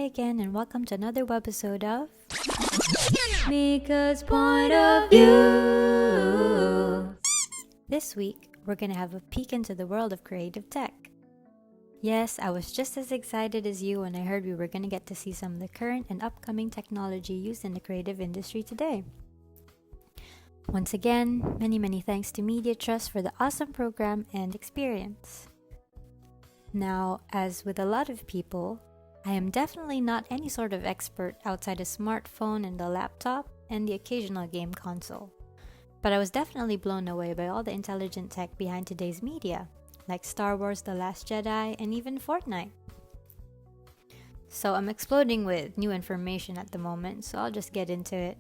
again and welcome to another webisode of Mikha's Point of View. This week, we're going to have a peek into the world of creative tech. Yes, I was just as excited as you when I heard we were going to get to see some of the current and upcoming technology used in the creative industry today. Once again, many thanks to Media Trust for the awesome program and experience. Now, as with a lot of people, I am definitely not any sort of expert outside a smartphone and a laptop and the occasional game console. But I was definitely blown away by all the intelligent tech behind today's media, like Star Wars: The Last Jedi and even Fortnite. So I'm exploding with new information at the moment, so I'll just get into it.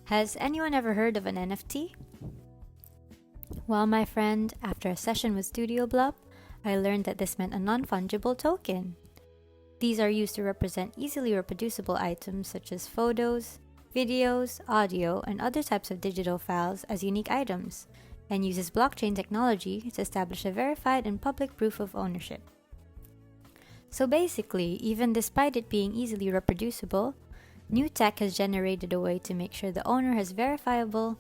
Has anyone ever heard of an NFT? Well, my friend, after a session with Studio Blub, I learned that this meant a non-fungible token. These are used to represent easily reproducible items such as photos, videos, audio, and other types of digital files as unique items, and uses blockchain technology to establish a verified and public proof of ownership. So basically, even despite it being easily reproducible, new tech has generated a way to make sure the owner has verifiable,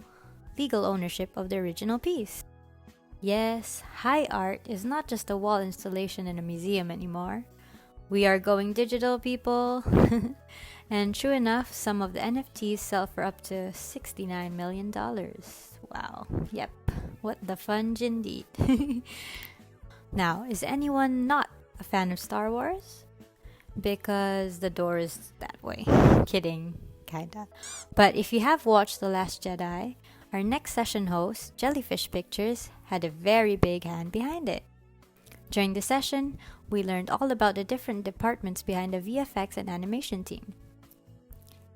legal ownership of the original piece. Yes, high art is not just a wall installation in a museum anymore. We are going digital, people. And true enough, some of the NFTs sell for up to $69 million. Wow, yep, what the fudge indeed. Now, is anyone not a fan of Star Wars? Because the door is that way. Kidding, kinda. But if you have watched The Last Jedi, our next session host, Jellyfish Pictures, had a very big hand behind it. During the session, we learned all about the different departments behind the VFX and animation team.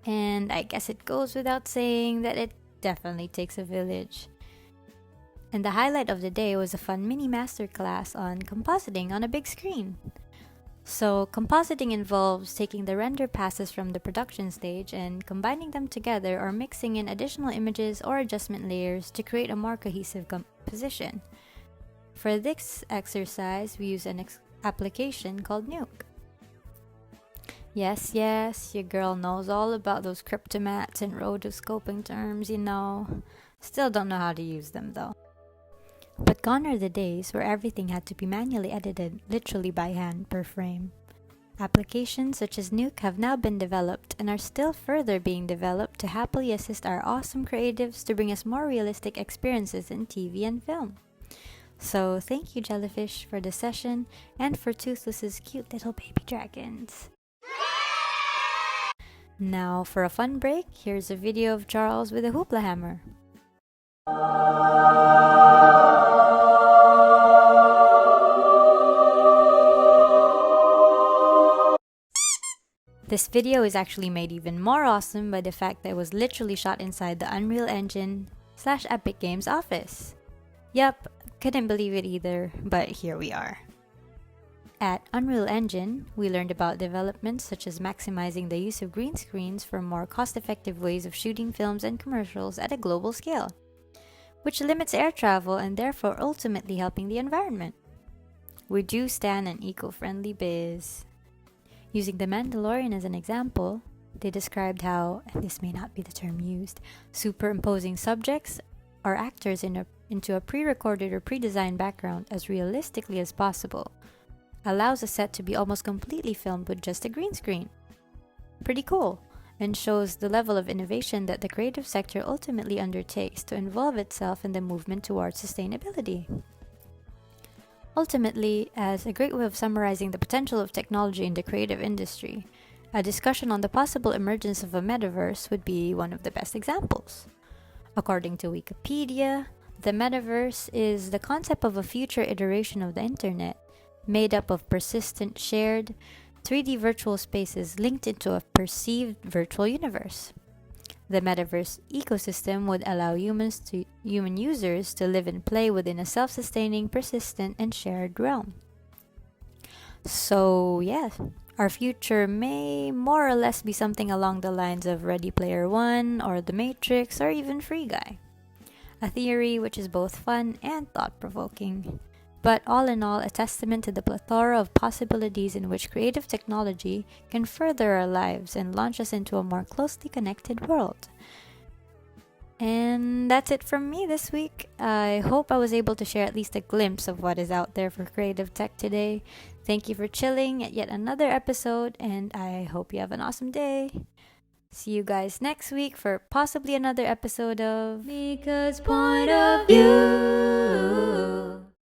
And I guess it goes without saying that it definitely takes a village. And the highlight of the day was a fun mini masterclass on compositing on a big screen. So, compositing involves taking the render passes from the production stage and combining them together or mixing in additional images or adjustment layers to create a more cohesive composition. For this exercise, we use an application called Nuke. Yes, your girl knows all about those cryptomats and rotoscoping terms, Still don't know how to use them though. But gone are the days where everything had to be manually edited, literally by hand per frame. Applications such as Nuke have now been developed and are still further being developed to happily assist our awesome creatives to bring us more realistic experiences in TV and film. So thank you, Jellyfish, for the session and for Toothless's cute little baby dragons. Now, for a fun break, here's a video of Charles with a hoopla hammer. This video is actually made even more awesome by the fact that it was literally shot inside the Unreal Engine/Epic Games office. Yup, couldn't believe it either, but here we are. At Unreal Engine, we learned about developments such as maximizing the use of green screens for more cost-effective ways of shooting films and commercials at a global scale, which limits air travel and therefore ultimately helping the environment. We do stand an eco-friendly biz. Using The Mandalorian as an example, they described how, and this may not be the term used, superimposing subjects or actors into a pre-recorded or pre-designed background as realistically as possible allows a set to be almost completely filmed with just a green screen. Pretty cool, and shows the level of innovation that the creative sector ultimately undertakes to involve itself in the movement towards sustainability. Ultimately, as a great way of summarizing the potential of technology in the creative industry, a discussion on the possible emergence of a metaverse would be one of the best examples. According to Wikipedia, the metaverse is the concept of a future iteration of the internet made up of persistent shared 3D virtual spaces linked into a perceived virtual universe. The metaverse ecosystem would allow human users to live and play within a self-sustaining, persistent, and shared realm. So, our future may more or less be something along the lines of Ready Player One or The Matrix or even Free Guy. A theory which is both fun and thought-provoking. but all in all, a testament to the plethora of possibilities in which creative technology can further our lives and launch us into a more closely connected world. And that's it from me this week. I hope I was able to share at least a glimpse of what is out there for creative tech today. Thank you for chilling at yet another episode, and I hope you have an awesome day. See you guys next week for possibly another episode of Mikha's Point of View.